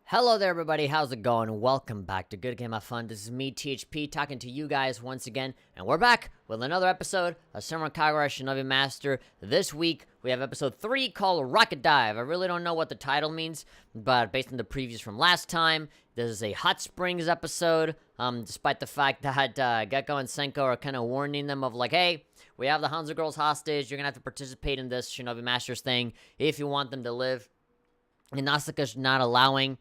Hello there, everybody. How's it going? Welcome back to Good Game of Fun. This is me, THP, talking to you guys once again, and we're back with another episode of Senran Kagura Shinovi Master. This week, we have episode 3 called Rocket Dive. I really don't know what the title means, but based on the previews from last time, this is a Hot Springs episode, despite the fact that Gekko and Senko are kind of warning them of like, hey, we have the Hanzo girls hostage, you're gonna have to participate in this Shinobi Masters thing if you want them to live. And Asuka's not allowing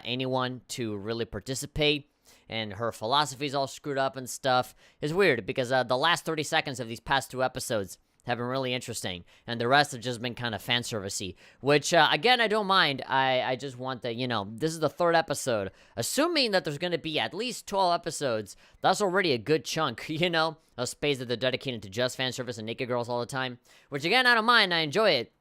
anyone to really participate, and her philosophy's all screwed up and stuff. It's weird, because the last 30 seconds of these past 2 episodes have been really interesting, and the rest have just been kind of fan servicey, which, again, I don't mind. I just want the, this is the 3rd episode. Assuming that there's going to be at least 12 episodes, that's already a good chunk, of space that they're dedicated to just fan service and naked girls all the time, which, again, I don't mind. I enjoy it.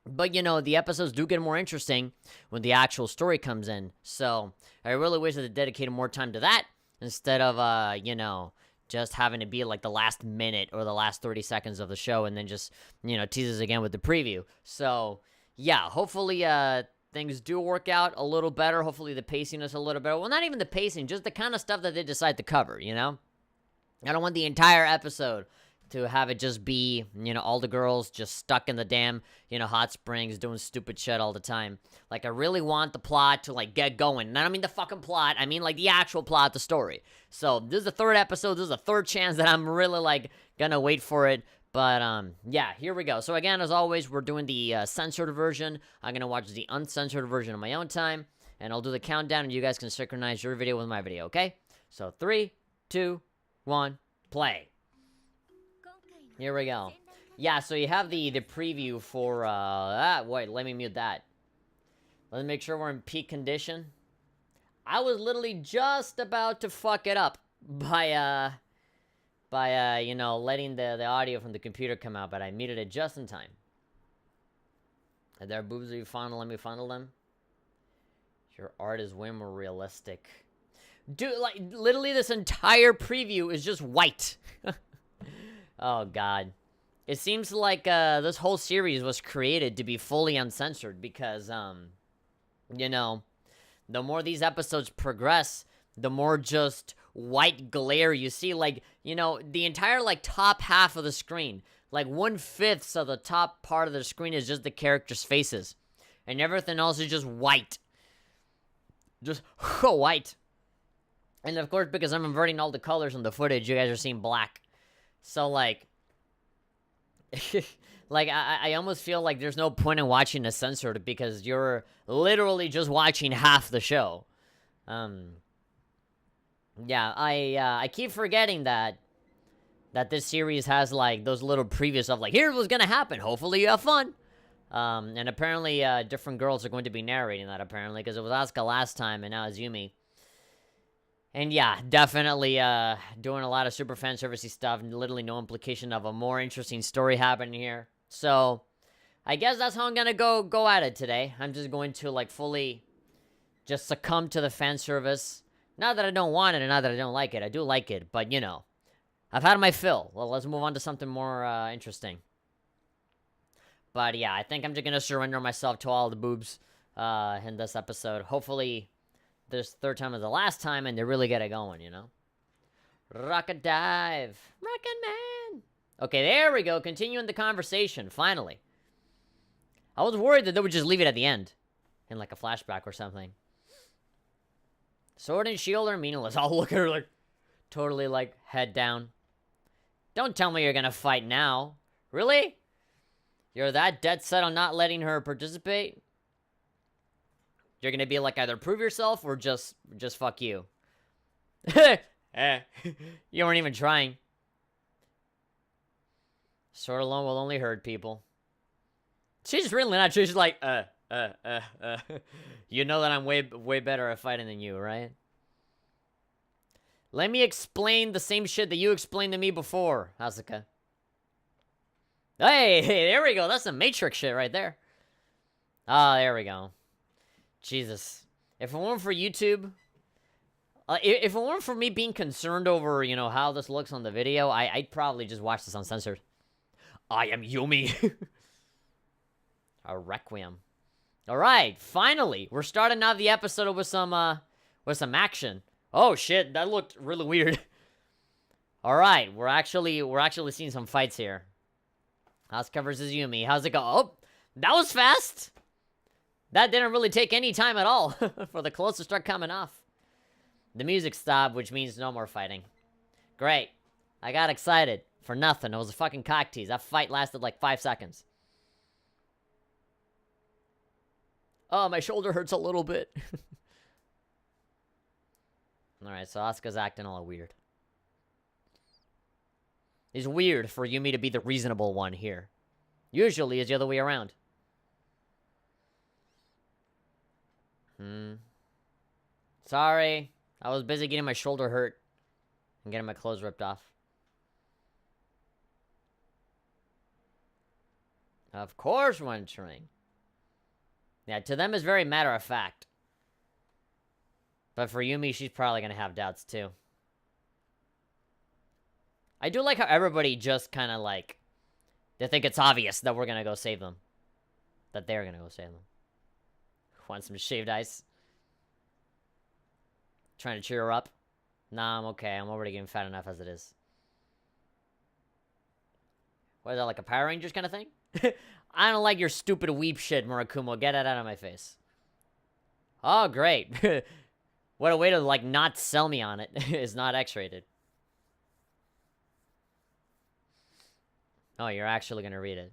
But, the episodes do get more interesting when the actual story comes in. So, I really wish that they dedicated more time to that instead of, just having to be like the last minute or the last 30 seconds of the show and then just, tease us again with the preview. So, yeah, hopefully, things do work out a little better. Hopefully, the pacing is a little better. Well, not even the pacing, just the kind of stuff that they decide to cover, I don't want the entire episode to have it just be, all the girls just stuck in the damn, hot springs doing stupid shit all the time. Like, I really want the plot to, like, get going. And I don't mean the fucking plot. I mean, like, the actual plot, the story. So, this is the 3rd episode. This is the 3rd chance that I'm really, like, gonna wait for it. But, yeah, here we go. So, again, as always, we're doing the censored version. I'm gonna watch the uncensored version on my own time. And I'll do the countdown, and you guys can synchronize your video with my video, okay? So, 3, 2, 1, play. Here we go. Yeah, so you have the preview for, wait, let me mute that. Let's make sure we're in peak condition. I was literally just about to fuck it up by letting the audio from the computer come out, but I muted it just in time. Are there boobs that you fondle? Let me fondle them. Your art is way more realistic. Dude, like, literally this entire preview is just white. Oh, God. It seems like this whole series was created to be fully uncensored because, the more these episodes progress, the more just white glare you see. Like, the entire, like, top half of the screen, like 1/5 of the top part of the screen is just the characters' faces. And everything else is just white. Just white. And, of course, because I'm inverting all the colors in the footage, you guys are seeing black. So, like, I almost feel like there's no point in watching the censored because you're literally just watching half the show. Yeah, I keep forgetting that this series has, like, those little previews of, like, here's what's gonna happen. Hopefully you have fun. And apparently, different girls are going to be narrating that, apparently, because it was Asuka last time, and now it's Yumi. And yeah, definitely doing a lot of super fan servicey stuff, and literally no implication of a more interesting story happening here. So, I guess that's how I'm gonna go at it today. I'm just going to, like, fully just succumb to the fan service. Not that I don't want it, and not that I don't like it. I do like it, but, I've had my fill. Well, let's move on to something more interesting. But yeah, I think I'm just gonna surrender myself to all the boobs in this episode. Hopefully this 3rd time is the last time, and they really get it going, Rocket dive. Rocket man. Okay, there we go. Continuing the conversation, finally. I was worried that they would just leave it at the end. In, like, a flashback or something. Sword and shield are meaningless. I'll look at her, like, totally, like, head down. Don't tell me you're gonna fight now. Really? You're that dead set on not letting her participate? You're gonna be like, either prove yourself or just fuck you. You weren't even trying. Sword alone will only hurt people. She's really not. She's like, You know that I'm way better at fighting than you, right? Let me explain the same shit that you explained to me before, Asuka. Hey, there we go. That's some Matrix shit right there. Ah, there we go. Jesus. If it weren't for YouTube, if it weren't for me being concerned over, how this looks on the video, I'd probably just watch this uncensored. I am Yumi. A Requiem. All right, finally, we're starting out the episode with some action. Oh shit, that looked really weird. All right, we're actually seeing some fights here. Asuka versus Yumi. How's it go? Oh, that was fast. That didn't really take any time at all for the clothes to start coming off. The music stopped, which means no more fighting. Great. I got excited for nothing. It was a fucking cock tease. That fight lasted like 5 seconds. Oh, my shoulder hurts a little bit. Alright, so Asuka's acting all weird. It's weird for Yumi to be the reasonable one here. Usually it's the other way around. Sorry. I was busy getting my shoulder hurt and getting my clothes ripped off. Of course one train. Yeah, to them it's very matter of fact. But for Yumi, she's probably gonna have doubts too. I do like how everybody just kind of like, they think it's obvious that we're gonna go save them. That they're gonna go save them. Want some shaved ice? Trying to cheer her up? Nah, I'm okay. I'm already getting fat enough as it is. What is that, like a Power Rangers kind of thing? I don't like your stupid weep shit, Murakumo. Get it out of my face. Oh, great. What a way to, like, not sell me on it. It's not X-rated. Oh, you're actually gonna read it.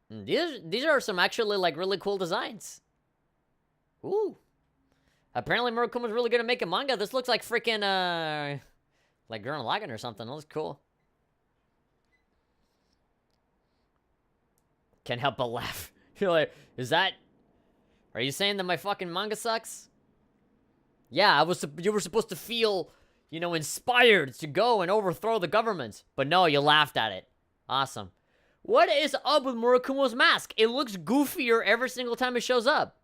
These are some actually, like, really cool designs. Ooh. Apparently Murakumo's really good at making manga. This looks like freaking, like Gurren Lagann or something. That looks cool. Can't help but laugh. You're like, are you saying that my fucking manga sucks? Yeah, you were supposed to feel, you know, inspired to go and overthrow the government. But no, you laughed at it. Awesome. What is up with Murakumo's mask? It looks goofier every single time it shows up.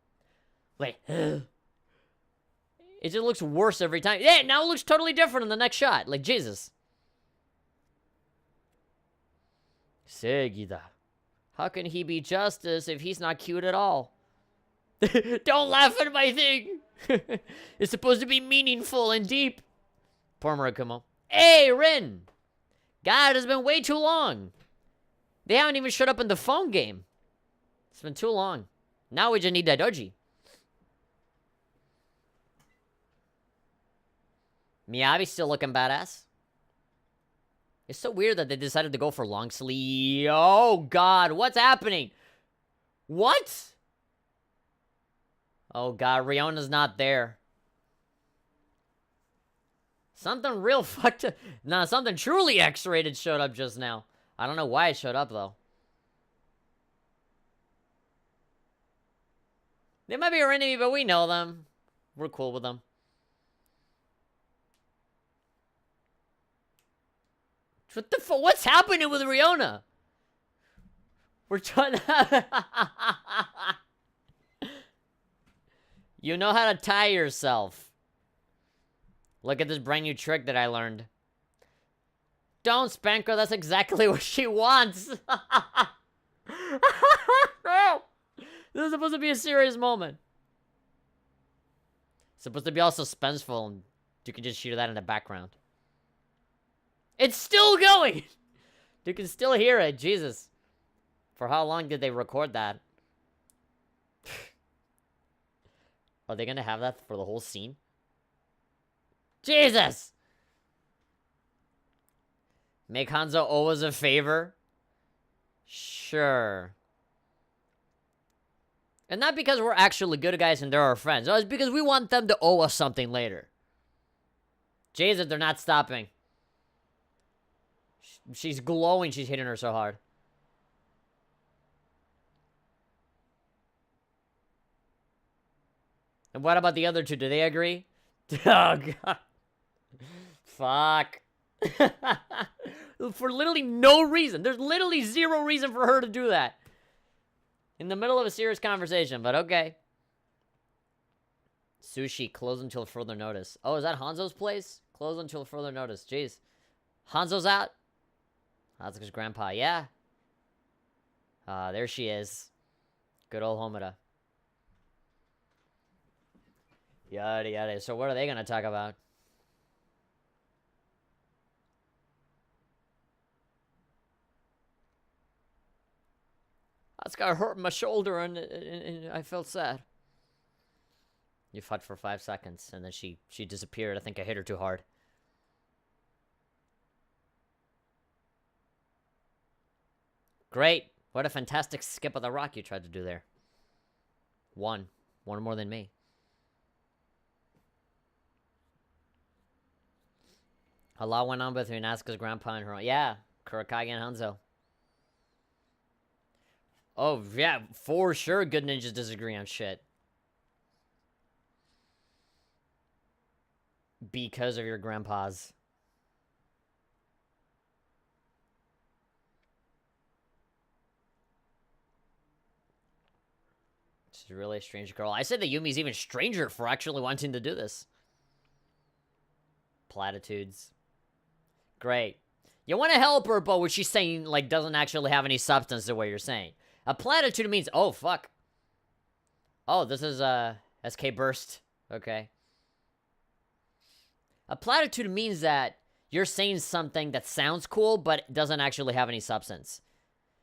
Like, it just looks worse every time. Yeah, now it looks totally different in the next shot. Like, Jesus. Segida. How can he be justice if he's not cute at all? Don't laugh at my thing. It's supposed to be meaningful and deep. Poor Murakumo. Hey, Rin. God, it's been way too long. They haven't even showed up in the phone game. It's been too long. Now we just need that doji. Miyabi's still looking badass. It's so weird that they decided to go for long sleeve. Oh, God. What's happening? What? Oh, God. Riona's not there. Something real fucked up. Nah, something truly X-rated showed up just now. I don't know why it showed up, though. They might be our enemy, but we know them. We're cool with them. What the fuck? What's happening with Riona? We're trying to... You know how to tie yourself. Look at this brand new trick that I learned. Don't spank her. That's exactly what she wants. No. This is supposed to be a serious moment. It's supposed to be all suspenseful, and you can just shoot that in the background. It's still going! You can still hear it. Jesus. For how long did they record that? Are they gonna have that for the whole scene? Jesus! Make Hanzo owe us a favor? Sure. And not because we're actually good guys and they're our friends. No, it's because we want them to owe us something later. Jesus, they're not stopping. She's glowing. She's hitting her so hard. And what about the other two? Do they agree? Oh, God. Fuck. For literally no reason. There's literally zero reason for her to do that. In the middle of a serious conversation, but okay. Sushi, closed until further notice. Oh, is that Hanzo's place? Closed until further notice. Jeez. Hanzo's out? Asuka's grandpa, yeah. There she is. Good old Homura. Yada yada. So what are they gonna talk about? That's got hurt my shoulder and I felt sad. You fought for 5 seconds and then she disappeared. I think I hit her too hard. Great. What a fantastic skip of the rock you tried to do there. One more than me. A lot went on between Asuka's grandpa and her. Yeah, Kurakage and Hanzo. Oh, yeah, for sure good ninjas disagree on shit. Because of your grandpas. She's really a strange girl. I said that Yumi's even stranger for actually wanting to do this. Platitudes. Great. You want to help her, but what she's saying, like, doesn't actually have any substance to what you're saying. A platitude means, oh, fuck. Oh, this is, SK Burst. Okay. A platitude means that you're saying something that sounds cool, but doesn't actually have any substance.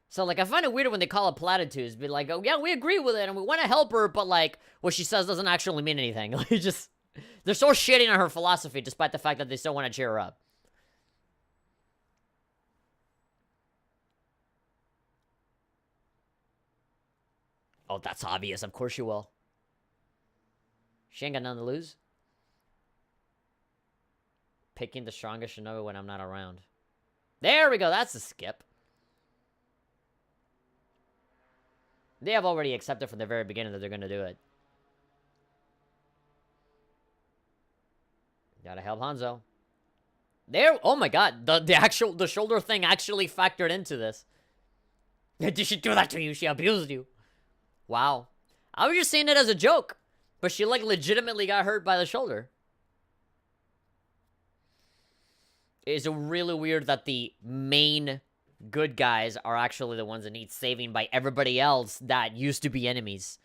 So, like, I find it weird when they call it platitudes. Be like, oh, yeah, we agree with it, and we want to help her, but, like, what she says doesn't actually mean anything. Like, just... They're so shitting on her philosophy, despite the fact that they still want to cheer her up. Oh, that's obvious. Of course you will. She ain't got nothing to lose. Picking the strongest Shinobi when I'm not around. There we go. That's a skip. They have already accepted from the very beginning that they're going to do it. Gotta help Hanzo. There. Oh my god. The shoulder thing actually factored into this. Did she do that to you? She abused you. Wow. I was just saying it as a joke. But she, like, legitimately got hurt by the shoulder. It's really weird that the main good guys are actually the ones that need saving by everybody else that used to be enemies.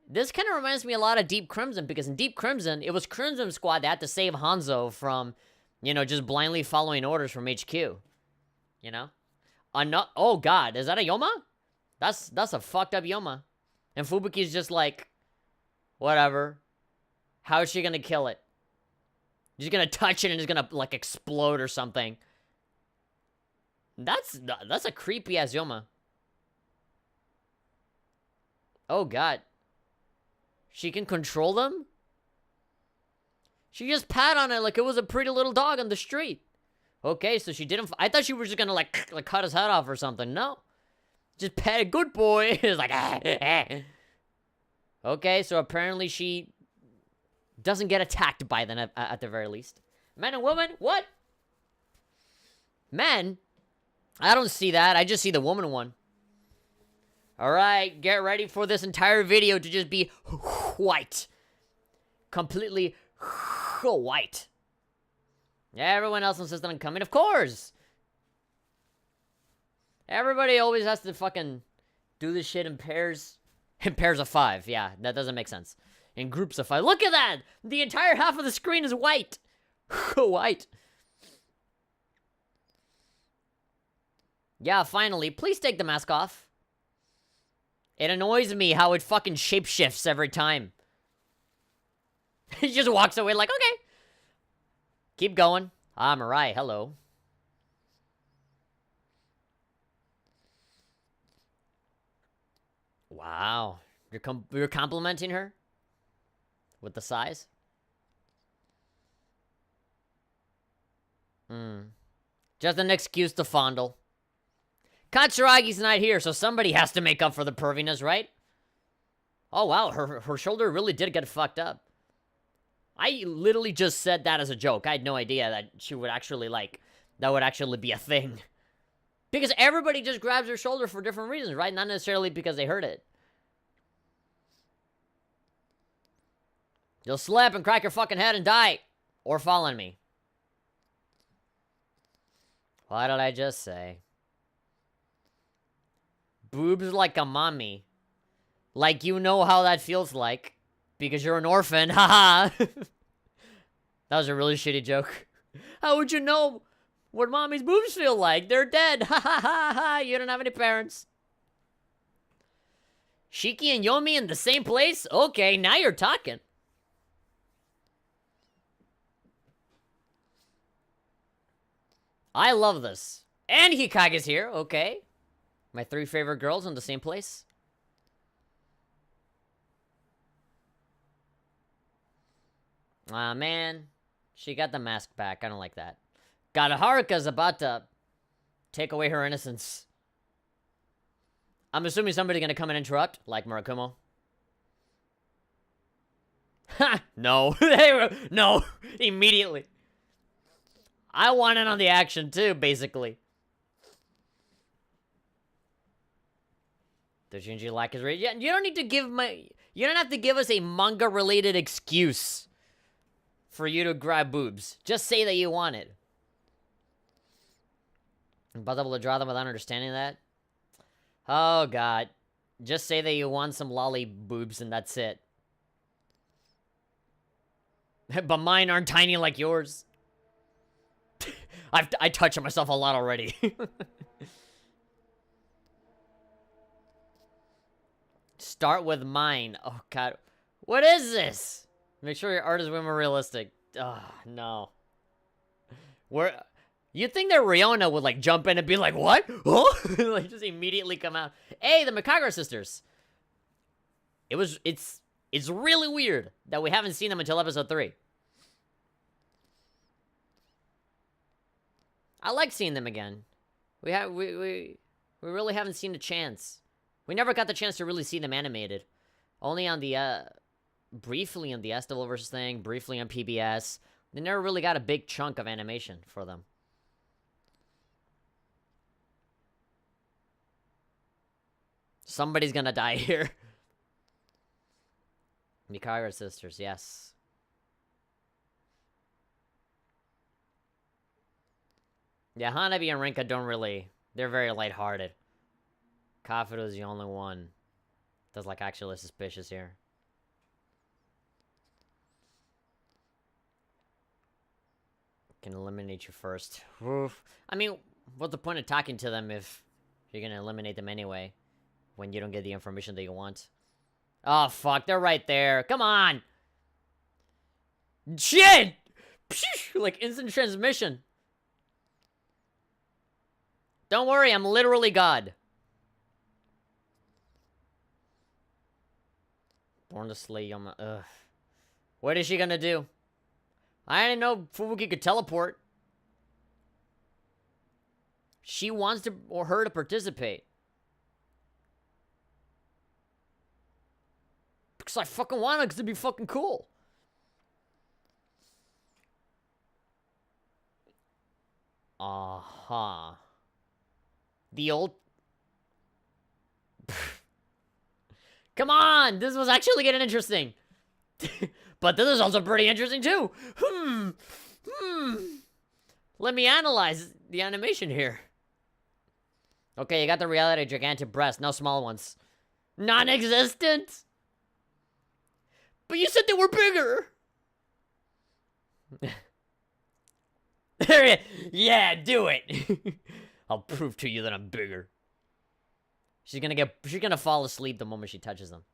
This kind of reminds me a lot of Deep Crimson, because in Deep Crimson, it was Crimson Squad that had to save Hanzo from, you know, just blindly following orders from HQ. You know? Oh god, is that a Yoma? That's a fucked up Yoma. And Fubuki's just like, whatever. How is she gonna kill it? She's gonna touch it and it's gonna, like, explode or something. That's a creepy-ass Yoma. Oh, God. She can control them? She just pat on it like it was a pretty little dog on the street. Okay, so she didn't... I thought she was just gonna, like cut his head off or something. No. Just pet a good boy. It's like... Okay, so apparently she... doesn't get attacked by them at the very least. Men and women? What? Men? I don't see that. I just see the woman one. Alright, get ready for this entire video to just be white. Completely white. Everyone else insisted on coming, of course. Everybody always has to fucking do this shit in pairs. In pairs of 5, yeah, that doesn't make sense. In groups of 5. Look at that! The entire half of the screen is white. White. Yeah, finally. Please take the mask off. It annoys me how it fucking shapeshifts every time. He just walks away like, okay. Keep going. Ah, Mirai, hello. Wow. You're complimenting her? With the size? Just an excuse to fondle. Katsuragi's not here, so somebody has to make up for the perviness, right? Oh, wow, her shoulder really did get fucked up. I literally just said that as a joke. I had no idea that she would actually, like, that would actually be a thing. Because everybody just grabs their shoulder for different reasons, right? Not necessarily because they hurt it. You'll slip and crack your fucking head and die. Or fall on me. What did I just say? Boobs like a mommy. Like you know how that feels like. Because you're an orphan. Haha. That was a really shitty joke. How would you know what mommy's boobs feel like? They're dead. Ha ha ha ha. You don't have any parents. Shiki and Yomi in the same place? Okay, now you're talking. I love this. And Hikage's here, okay. My 3 favorite girls in the same place. Ah, man. She got the mask back. I don't like that. God, Haruka's about to take away her innocence. I'm assuming somebody's gonna come and interrupt, like Murakumo. Ha! No. No. Immediately. I want in on the action, too, basically. The Shinji lack is ready. Yeah, you don't need to give you don't have to give us a manga-related excuse for you to grab boobs. Just say that you want it. But able to draw them without understanding that? Oh, God. Just say that you want some lolly boobs and that's it. But mine aren't tiny like yours. I touch myself a lot already. Start with mine. Oh, God. What is this? Make sure your art is way more realistic. Oh, no. You'd think that Riona would, like, jump in and be like, what? Huh? Like, just immediately come out. Hey, the Kagura sisters. It's really weird that we haven't seen them until episode 3. I like seeing them again. We really haven't seen a chance. We never got the chance to really see them animated. Only on the, briefly on the Estival vs. thing, briefly on PBS. They never really got a big chunk of animation for them. Somebody's gonna die here. Mikara sisters, yes. Yeah, Hanabi and Rinka don't really... They're very lighthearted. Kafuto's the only one that's, like, actually suspicious here. Can eliminate you first. Oof. I mean, what's the point of talking to them if you're gonna eliminate them anyway? When you don't get the information that you want. Oh, fuck. They're right there. Come on! Shit! Like, instant transmission. Don't worry, I'm literally God. Born to slay Yoma. Ugh. What is she gonna do? I didn't know Fubuki could teleport. She wants her to participate. Because I fucking want it, because it'd be fucking cool. Uh-huh. The old... Come on! This was actually getting interesting. But this is also pretty interesting, too. Let me analyze the animation here. Okay, you got the reality gigantic breast. No small ones. Non-existent? But you said they were bigger! Yeah, do it! I'll prove to you that I'm bigger. She's gonna fall asleep the moment she touches them.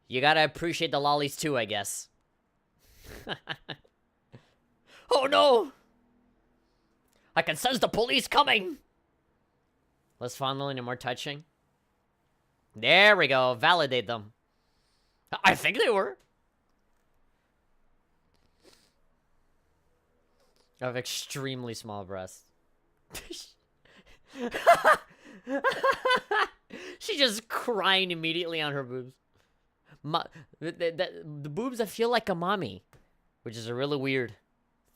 You gotta appreciate the lollies too, I guess. Oh no! I can sense the police coming! Less fondling and more touching. There we go, validate them. I think they were. I have extremely small breasts. She's just crying immediately on her boobs. The boobs that feel like a mommy. Which is a really weird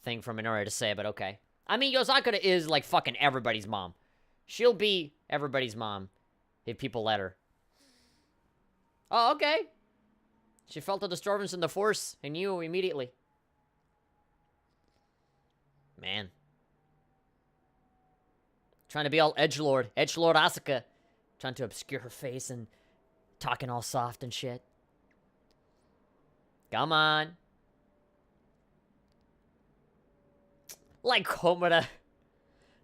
thing for Minori to say, but okay. I mean, Yosakura is like fucking everybody's mom. She'll be everybody's mom if people let her. Oh, okay. She felt a disturbance in the force and knew immediately. Man. Trying to be all edgelord. Edgelord Asuka. Trying to obscure her face and talking all soft and shit. Come on. Like Homura.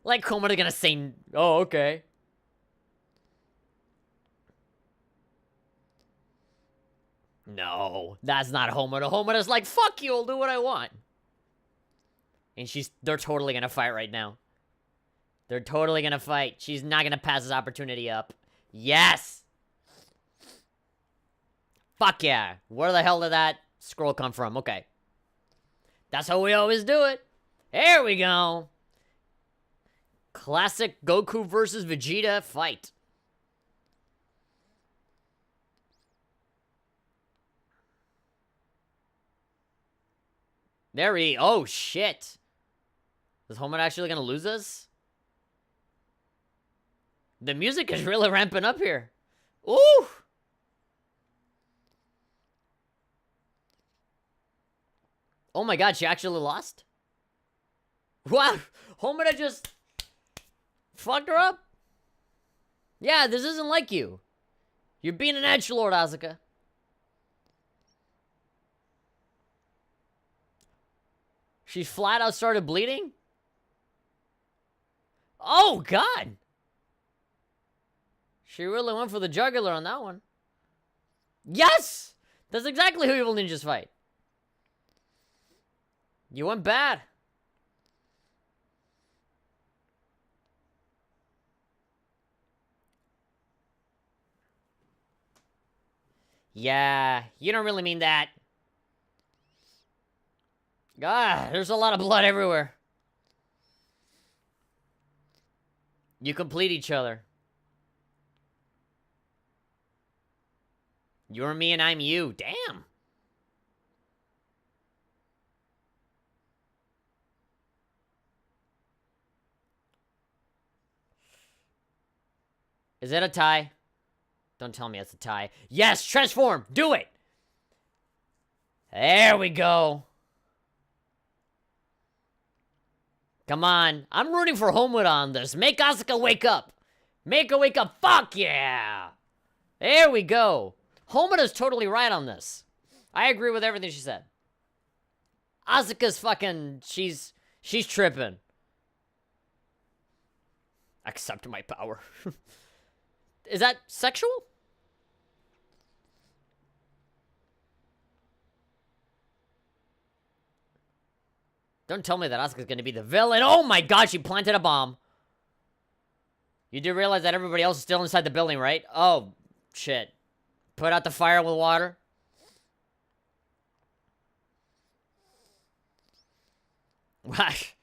Like Homura gonna say, oh, okay. No, that's not Homura. Homura's like, fuck you, I'll do what I want. And they're totally gonna fight right now. They're totally gonna fight. She's not gonna pass this opportunity up. Yes! Fuck yeah. Where the hell did that scroll come from? Okay. That's how we always do it. Here we go. Classic Goku versus Vegeta fight. Oh shit. Is Homura actually gonna lose us? The music is really ramping up here. Ooh! Oh my god, she actually lost? Wow! Homura just fucked her up? Yeah, this isn't like you. You're being an edgelord, Asuka. She flat out started bleeding? Oh, God! She really went for the jugular on that one. Yes! That's exactly who Evil Ninjas fight. You went bad. Yeah, you don't really mean that. God, there's a lot of blood everywhere. You complete each other. You're me and I'm you. Damn. Is that a tie? Don't tell me it's a tie. Yes, transform. Do it. There we go. Come on. I'm rooting for Homura on this. Make Asuka wake up. Make her wake up. Fuck yeah. There we go. Homura's totally right on this. I agree with everything she said. Asuka's fucking... She's tripping. Accept my power. Is that sexual? Don't tell me that Asuka's gonna be the villain. Oh my god, she planted a bomb. You do realize that everybody else is still inside the building, right? Oh, shit. Put out the fire with water.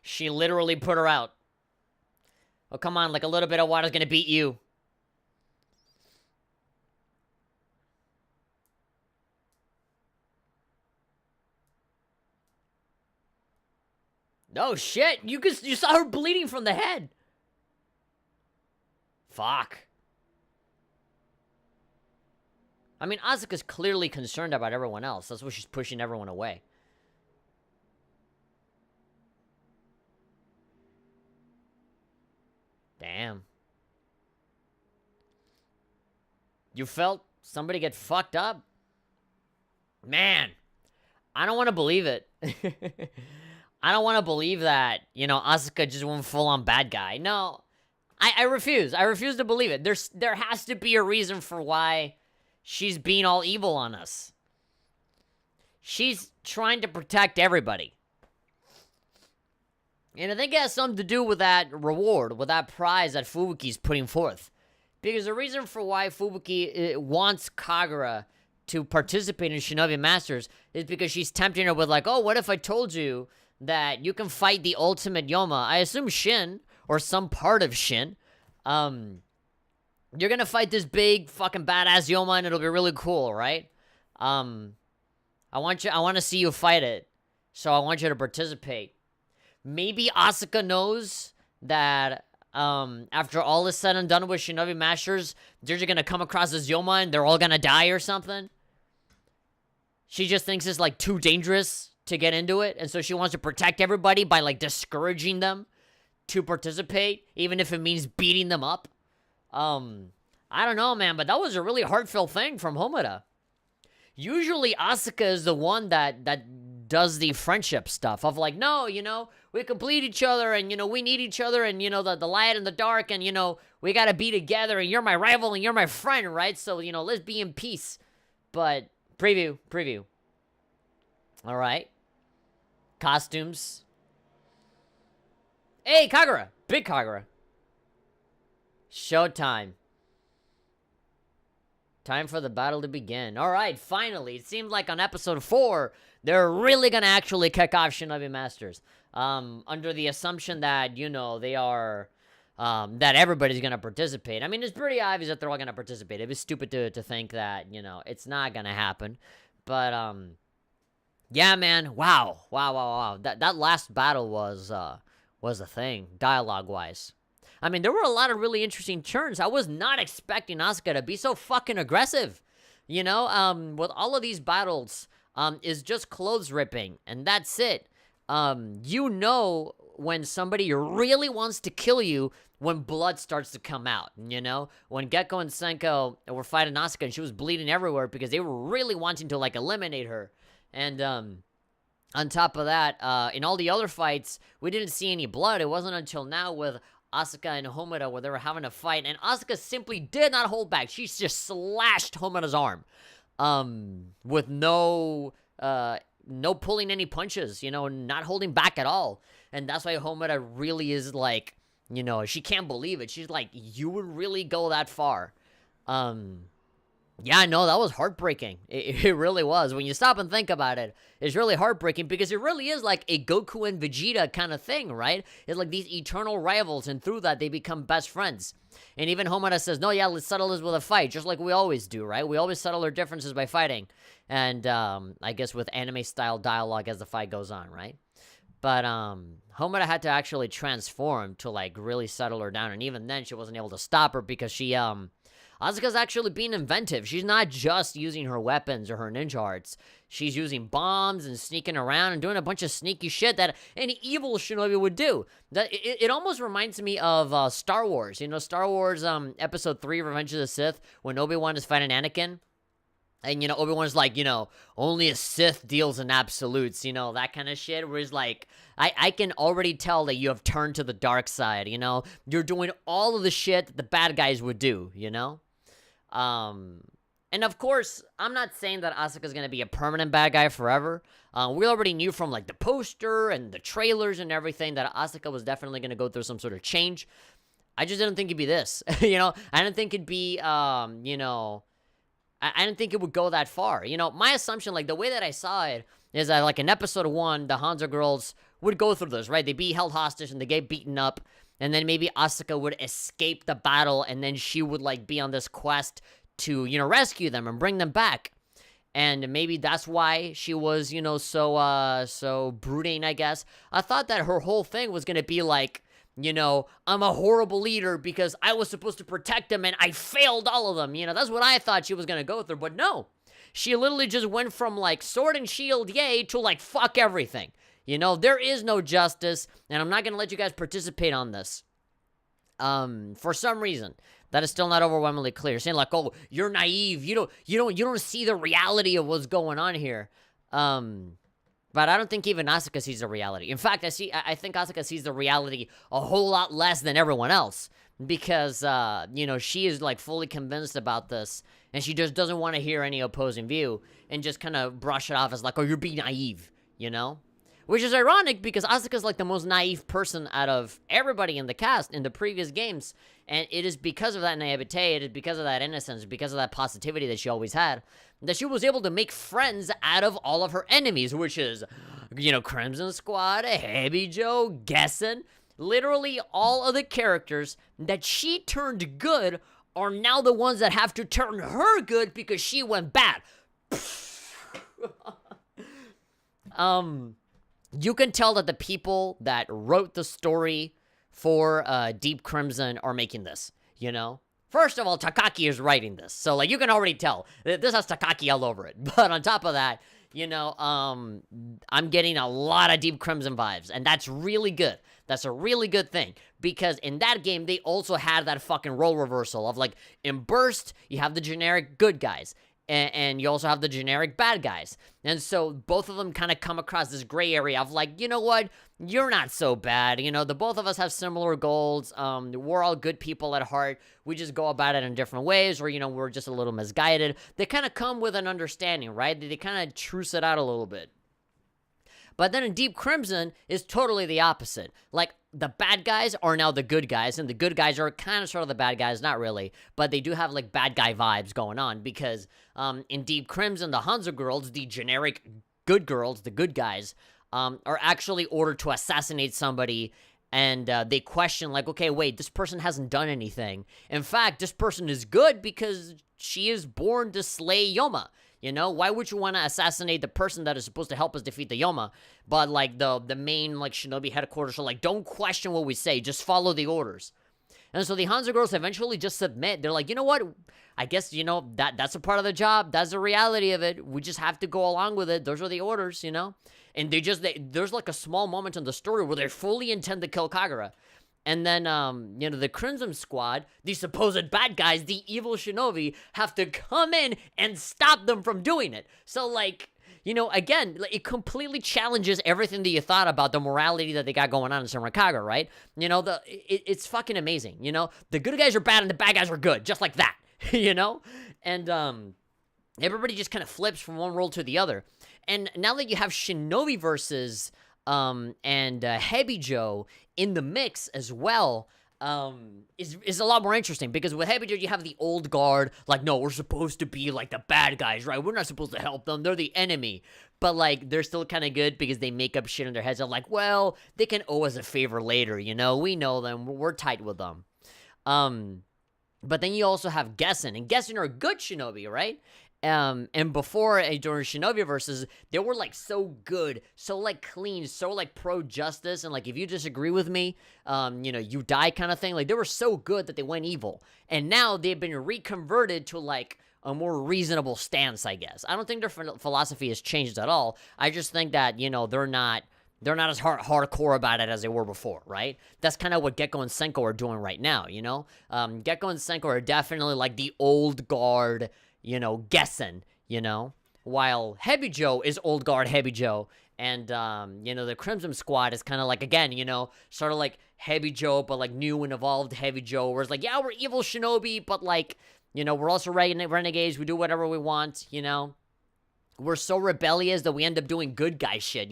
She literally put her out. Oh, come on, like a little bit of water's gonna beat you. Oh shit, you saw her bleeding from the head. Fuck. I mean, Asuka's clearly concerned about everyone else. That's why she's pushing everyone away. Damn. You felt somebody get fucked up? Man, I don't want to believe it. I don't want to believe that, you know, Asuka just went full-on bad guy. No, I refuse. I refuse to believe it. There has to be a reason for why she's being all evil on us. She's trying to protect everybody. And I think it has something to do with that reward, with that prize that Fubuki's putting forth. Because the reason for why Fubuki wants Kagura to participate in Shinobi Masters is because she's tempting her with like, oh, what if I told you that you can fight the ultimate Yoma? I assume Shin, or some part of Shin. You're gonna fight this big fucking badass Yoma and it'll be really cool, right? I want to see you fight it. So I want you to participate. Maybe Asuka knows that after all is said and done with Shinobi Masters, they're just gonna come across this Yoma and they're all gonna die or something. She just thinks it's like too dangerous to get into it, and so she wants to protect everybody by like discouraging them to participate, even if it means beating them up. I don't know, man, but that was a really heartfelt thing from Homura. Usually Asuka is the one that does the friendship stuff of like, no, we complete each other, and we need each other, and the light and the dark, and we gotta be together, and you're my rival and you're my friend, right? So let's be in peace. But preview. All right, costumes. Hey, Kagura, big Kagura. Showtime. Time for the battle to begin. All right, finally. It seemed like on episode 4, they're really going to actually kick off Shinobi Masters. Under the assumption that, they are, that everybody's going to participate. I mean, it's pretty obvious that they're all going to participate. It was stupid to think that, it's not going to happen. But, yeah, man. Wow. That last battle was a thing, dialogue-wise. I mean, there were a lot of really interesting turns. I was not expecting Asuka to be so fucking aggressive. With all of these battles, is just clothes ripping, and that's it. When somebody really wants to kill you when blood starts to come out, When Gekko and Senko were fighting Asuka and she was bleeding everywhere because they were really wanting to, eliminate her. And, on top of that, in all the other fights, we didn't see any blood. It wasn't until now with Asuka and Homura where they were having a fight, and Asuka simply did not hold back. She just slashed Homura's arm, with no pulling any punches, not holding back at all. And that's why Homura really is like, she can't believe it. She's like, you would really go that far. Yeah, no, that was heartbreaking. It really was. When you stop and think about it, it's really heartbreaking because it really is like a Goku and Vegeta kind of thing, right? It's like these eternal rivals, and through that, they become best friends. And even Homura says, no, yeah, let's settle this with a fight, just like we always do, right? We always settle our differences by fighting. And I guess with anime-style dialogue as the fight goes on, right? But Homura had to actually transform to, really settle her down. And even then, she wasn't able to stop her because she, Asuka's actually being inventive. She's not just using her weapons or her ninja arts. She's using bombs and sneaking around and doing a bunch of sneaky shit that any evil shinobi would do. That it almost reminds me of Star Wars. Star Wars Episode 3, Revenge of the Sith, when Obi-Wan is fighting Anakin. And, Obi-Wan's like, only a Sith deals in absolutes, that kind of shit. Whereas, I can already tell that you have turned to the dark side, You're doing all of the shit that the bad guys would do, And of course, I'm not saying that Asuka's gonna be a permanent bad guy forever. We already knew from, the poster and the trailers and everything that Asuka was definitely gonna go through some sort of change. I just didn't think it'd be this, I didn't think it'd be, I didn't think it would go that far. My assumption, the way that I saw it, is that, in episode 1, the Hanzo girls would go through this, right? They'd be held hostage and they get beaten up, and then maybe Asuka would escape the battle, and then she would, be on this quest to, rescue them and bring them back. And maybe that's why she was, so brooding, I guess. I thought that her whole thing was gonna be I'm a horrible leader because I was supposed to protect them and I failed all of them. That's what I thought she was going to go through. But no, she literally just went from sword and shield, yay, to fuck everything. There is no justice, and I'm not going to let you guys participate on this. For some reason, that is still not overwhelmingly clear. Saying oh, you're naive. You don't see the reality of what's going on here. But I don't think even Asuka sees the reality. In fact, I think Asuka sees the reality a whole lot less than everyone else. Because, she is, fully convinced about this. And she just doesn't want to hear any opposing view. And just kind of brush it off as oh, you're being naive, Which is ironic because Asuka's, the most naive person out of everybody in the cast in the previous games. And it is because of that naivete, it is because of that innocence, because of that positivity that she always had, that she was able to make friends out of all of her enemies, which is, Crimson Squad, Heavy Joe, Gessen. Literally all of the characters that she turned good are now the ones that have to turn her good because she went bad. You can tell that the people that wrote the story for Deep Crimson are making this, First of all, Takaki is writing this, so, you can already tell. This has Takaki all over it. But on top of that, I'm getting a lot of Deep Crimson vibes, and that's really good. That's a really good thing, because in that game, they also had that fucking role reversal of, like, in Burst, you have the generic good guys, and you also have the generic bad guys. And so both of them kind of come across this gray area of, like, you know what? You're not so bad. The both of us have similar goals. We're all good people at heart. We just go about it in different ways, or, we're just a little misguided. They kind of come with an understanding, right? They kind of truce it out a little bit. But then in Deep Crimson is totally the opposite. Like, the bad guys are now the good guys, and the good guys are kind of sort of the bad guys, not really, but they do have, like, bad guy vibes going on, because in Deep Crimson, the Hanzo girls, the generic good girls, the good guys, are actually ordered to assassinate somebody, and they question, like, okay, wait, this person hasn't done anything. In fact, this person is good because she is born to slay Yoma. Why would you want to assassinate the person that is supposed to help us defeat the Yoma? But, like, the main, like, Shinobi headquarters are like, don't question what we say, just follow the orders. And so the Hanzo girls eventually just submit. They're like, you know what? I guess, that's a part of the job. That's the reality of it. We just have to go along with it. Those are the orders, And there's, like, a small moment in the story where they fully intend to kill Kagura. And then, the Crimson Squad, the supposed bad guys, the evil Shinobi, have to come in and stop them from doing it. So, like, again, it completely challenges everything that you thought about the morality that they got going on in Senran Kagura, right? It's fucking amazing, The good guys are bad and the bad guys are good, just like that, And, everybody just kind of flips from one role to the other. And now that you have Shinobi versus and Hebijo in the mix as well, is a lot more interesting, because with Hebijo you have the old guard, like, no, we're supposed to be like the bad guys, right? We're not supposed to help them, they're the enemy. But, like, they're still kind of good because they make up shit in their heads of, like, well, they can owe us a favor later, we know them, we're tight with them. But then you also have Gessen, and Gessen are a good Shinobi, right? And before, during Shinobi versus, they were, like, so good, so, like, clean, so, like, pro-justice, and, like, if you disagree with me, you die kind of thing. Like, they were so good that they went evil. And now they've been reconverted to, like, a more reasonable stance, I guess. I don't think their philosophy has changed at all. I just think that, they're not as hardcore about it as they were before, right? That's kind of what Gekko and Senko are doing right now, Gekko and Senko are definitely, like, the old guard, Gessen, while Hebijo is old guard Hebijo, and, the Crimson Squad is kind of like, again, sort of like Hebijo, but, like, new and evolved Hebijo, where it's like, yeah, we're evil Shinobi, but, like, we're also renegades, we do whatever we want, We're so rebellious that we end up doing good guy shit,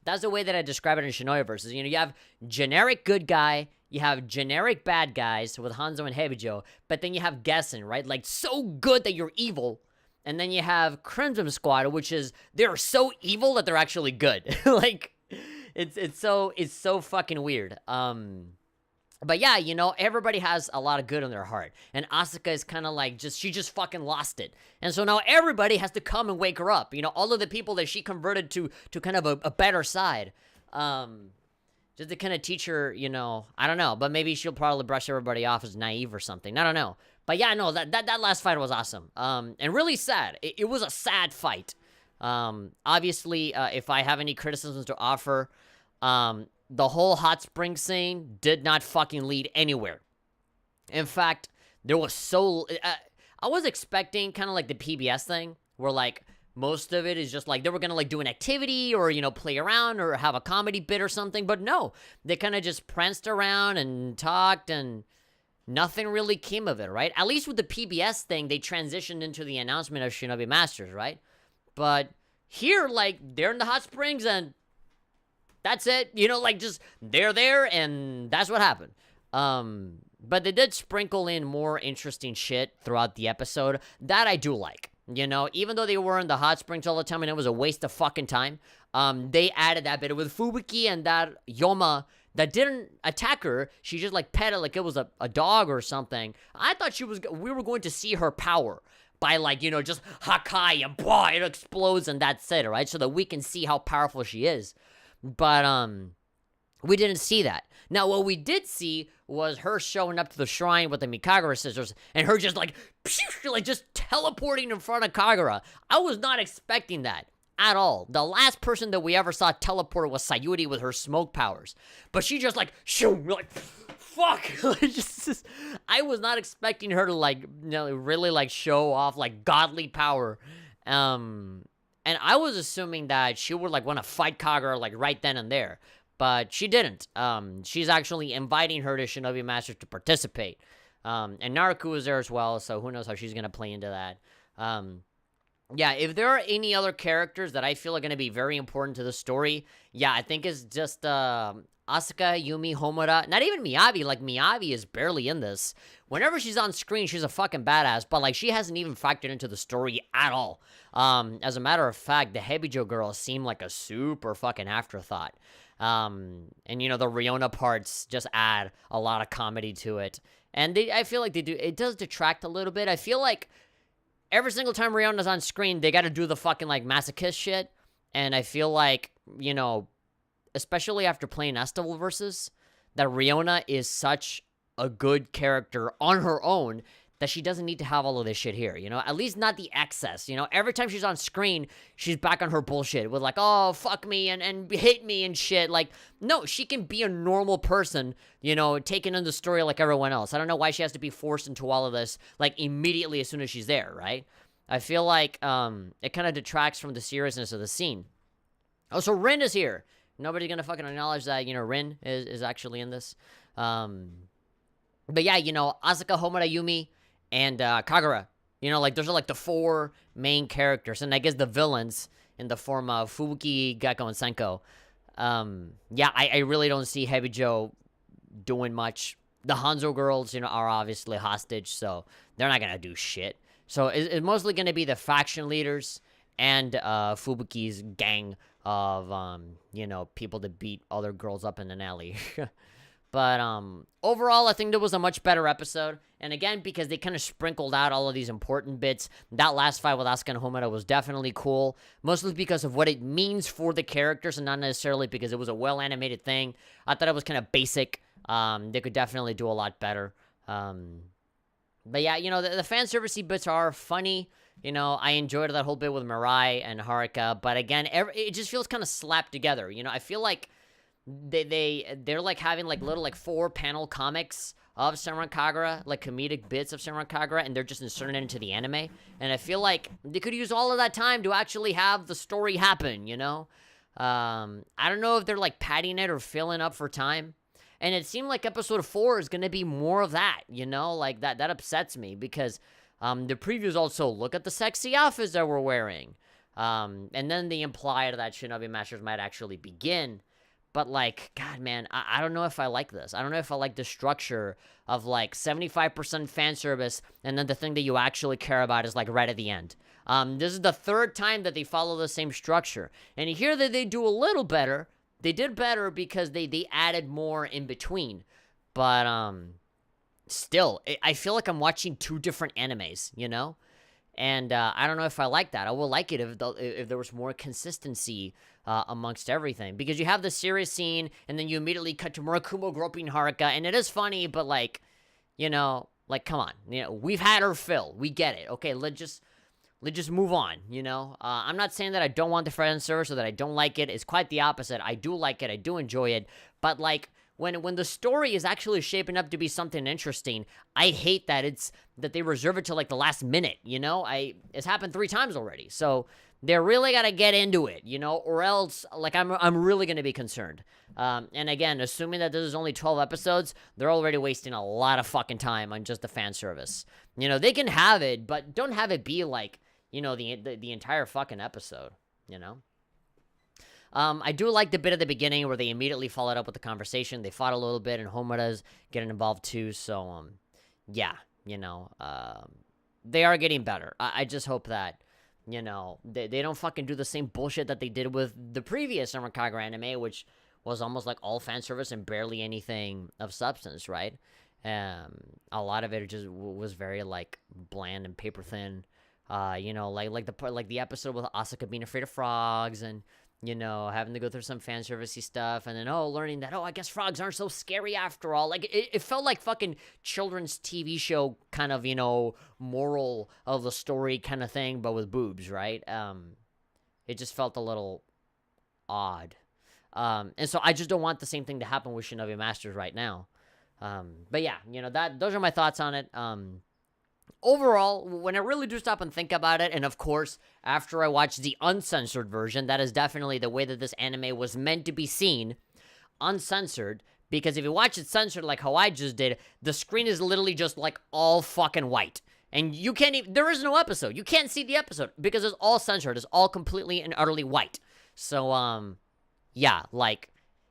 That's the way that I describe it in Shinobi versus, you have generic good guy, you have generic bad guys with Hanzo and Hebijo, but then you have Gessen, right? Like, so good that you're evil. And then you have Crimson Squad, which is, they're so evil that they're actually good. Like, it's so fucking weird. But yeah, everybody has a lot of good in their heart. And Asuka is kind of like, she just fucking lost it. And so now everybody has to come and wake her up. All of the people that she converted to kind of a better side. Just to kind of teach her, I don't know. But maybe she'll probably brush everybody off as naive or something. I don't know. But yeah, no, that last fight was awesome. And really sad. It was a sad fight. Obviously, if I have any criticisms to offer, the whole hot spring scene did not fucking lead anywhere. In fact, there was I was expecting kind of like the PBS thing, where, like, most of it is just, like, they were gonna, like, do an activity or, play around or have a comedy bit or something, but no. They kind of just pranced around and talked, and nothing really came of it, right? At least with the PBS thing, they transitioned into the announcement of Shinobi Masters, right? But here, like, they're in the hot springs and that's it, like, just, they're there, and that's what happened. But they did sprinkle in more interesting shit throughout the episode that I do like. Even though they were in the hot springs all the time and it was a waste of fucking time, they added that bit with Fubuki and that Yoma that didn't attack her. She just, like, pet it like it was a dog or something. I thought we were going to see her power by, like, just Hakai and blah, it explodes and that's it, right? So that we can see how powerful she is. But, we didn't see that. Now, what we did see was her showing up to the shrine with the Mikagura scissors, and her just, like, just teleporting in front of Kagura. I was not expecting that. at all. The last person that we ever saw teleport was Sayuri with her smoke powers. But she just like, shoo, like, fuck. I was not expecting her to like, really like show off like godly power. And I was assuming that she would like want to fight Kagura like right then and there. But she didn't. She's actually inviting her to Shinobi Masters to participate. And Naruku is there as well, so who knows how she's going to play into that. Yeah, if there are any other characters that I feel are going to be very important to the story, yeah, I think it's just Asuka, Yumi, Homura, not even Miyabi. Like, Miyabi is barely in this. Whenever she's on screen, she's a fucking badass, but, like, she hasn't even factored into the story at all. As a matter of fact, the Hebijo girls seem like a super fucking afterthought. And, you know, the Riona parts just add a lot of comedy to it. And I feel like it does detract a little bit. I feel like every single time Riona's on screen, they gotta do the fucking, like, masochist shit. And I feel like, you know, especially after playing Estival versus, that Riona is such a good character on her own that she doesn't need to have all of this shit here, you know? At least not the excess, you know? Every time she's on screen, she's back on her bullshit with like, oh, fuck me and hate me and shit. Like, no, she can be a normal person, you know, taking in the story like everyone else. I don't know why she has to be forced into all of this, like, immediately as soon as she's there, right? I feel like it kind of detracts from the seriousness of the scene. Oh, so Rin is here. Nobody's gonna fucking acknowledge that, you know, Rin is actually in this. But yeah, you know, Asuka, Homura, Yumi, and Kagura. You know, like, those are, like, the four main characters. And I guess the villains in the form of Fubuki, Gekko, and Senko. Yeah, I really don't see Hebijo doing much. The Hanzo girls, you know, are obviously hostage, so they're not gonna do shit. So it's mostly gonna be the faction leaders and Fubuki's gang of, you know, people that beat other girls up in an alley. But overall, I think there was a much better episode. And again, because they kind of sprinkled out all of these important bits, that last fight with Asuka and Homura was definitely cool. Mostly because of what it means for the characters and not necessarily because it was a well-animated thing. I thought it was kind of basic. They could definitely do a lot better. But yeah, you know, the fan servicey bits are funny. You know, I enjoyed that whole bit with Mirai and Haruka. But again, it just feels kind of slapped together. You know, I feel like they're like having like little like 4-panel comics of Senran Kagura, like comedic bits of Senran Kagura, and they're just inserting it into the anime. And I feel like they could use all of that time to actually have the story happen, you know? I don't know if they're like padding it or filling up for time. And it seemed like episode 4 is going to be more of that, you know? Like, that upsets me because the previews also look at the sexy outfits that we're wearing. And then they implied that Shinobi Masters might actually begin. But, like, God, man, I don't know if I like this. I don't know if I like the structure of, like, 75% fan service, and then the thing that you actually care about is, like, right at the end. This is the third time that they follow the same structure. And here that they do a little better. They did better because they added more in between. But, still, I feel like I'm watching 2 different animes, you know? And I don't know if I like that. I will like it if there was more consistency amongst everything. Because you have the serious scene, and then you immediately cut to Murakumo groping Haruka, and it is funny, but, like, you know, like, come on. You know, we've had our fill. We get it. Okay, let's just move on, you know? I'm not saying that I don't want the fan service or that I don't like it. It's quite the opposite. I do like it. I do enjoy it. But, like, when the story is actually shaping up to be something interesting, I hate that that they reserve it to like the last minute, you know? It's happened 3 times already. So they really got to get into it, you know, or else like I'm really going to be concerned. And again, assuming that this is only 12 episodes, they're already wasting a lot of fucking time on just the fan service. You know, they can have it, but don't have it be like, you know, the entire fucking episode, you know? I do like the bit at the beginning where they immediately followed up with the conversation. They fought a little bit, and Homura's getting involved too. So, yeah, you know, they are getting better. I just hope that, you know, they don't fucking do the same bullshit that they did with the previous Senran Kagura anime, which was almost like all fan service and barely anything of substance, right? A lot of it just was very like bland and paper thin. You know, like the episode with Asuka being afraid of frogs and, you know, having to go through some fan servicey stuff, and then, learning that, I guess frogs aren't so scary after all. Like, it felt like fucking children's TV show kind of, you know, moral of the story kind of thing, but with boobs, right? it just felt a little odd. And so I just don't want the same thing to happen with Shinobi Masters right now. But yeah, those are my thoughts on it. Overall, when I really do stop and think about it, and of course, after I watch the uncensored version, that is definitely the way that this anime was meant to be seen, uncensored, because if you watch it censored like how I just did, the screen is literally just like all fucking white. And you can't even, there is no episode. You can't see the episode because it's all censored. It's all completely and utterly white. So, yeah, like,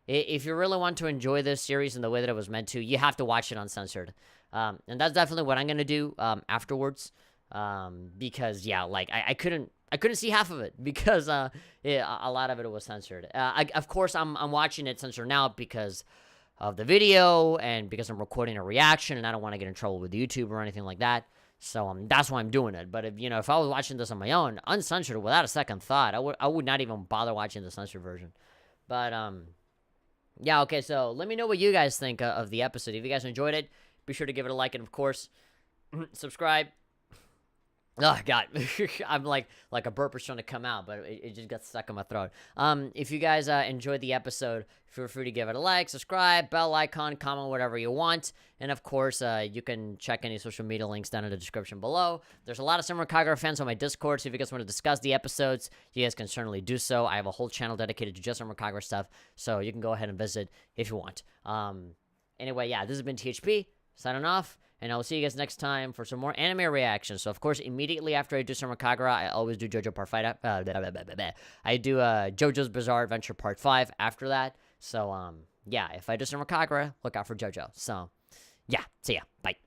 if you really want to enjoy this series in the way that it was meant to, you have to watch it uncensored. And that's definitely what I'm gonna do afterwards. Because yeah, like I couldn't see half of it because a lot of it was censored. Of course I'm watching it censored now because of the video and because I'm recording a reaction and I don't want to get in trouble with YouTube or anything like that. So that's why I'm doing it. But if I was watching this on my own, uncensored, without a second thought, I would not even bother watching the censored version. But yeah, okay. So let me know what you guys think of the episode. If you guys enjoyed it, be sure to give it a like and of course subscribe. Oh god, I'm like a burp is trying to come out, but it just got stuck in my throat. If you guys enjoyed the episode, feel free to give it a like, subscribe, bell icon, comment whatever you want, and of course you can check any social media links down in the description below. There's a lot of Senran Kagura fans on my Discord, so if you guys want to discuss the episodes, you guys can certainly do so. I have a whole channel dedicated to just Senran Kagura stuff, so you can go ahead and visit if you want. Anyway, yeah, this has been THP signing off. And I will see you guys next time for some more anime reactions. So, of course, immediately after I do Senran Kagura, I always do JoJo Part 5. I do JoJo's Bizarre Adventure Part 5 after that. So, yeah, if I do Senran Kagura, look out for JoJo. So, yeah, see ya. Bye.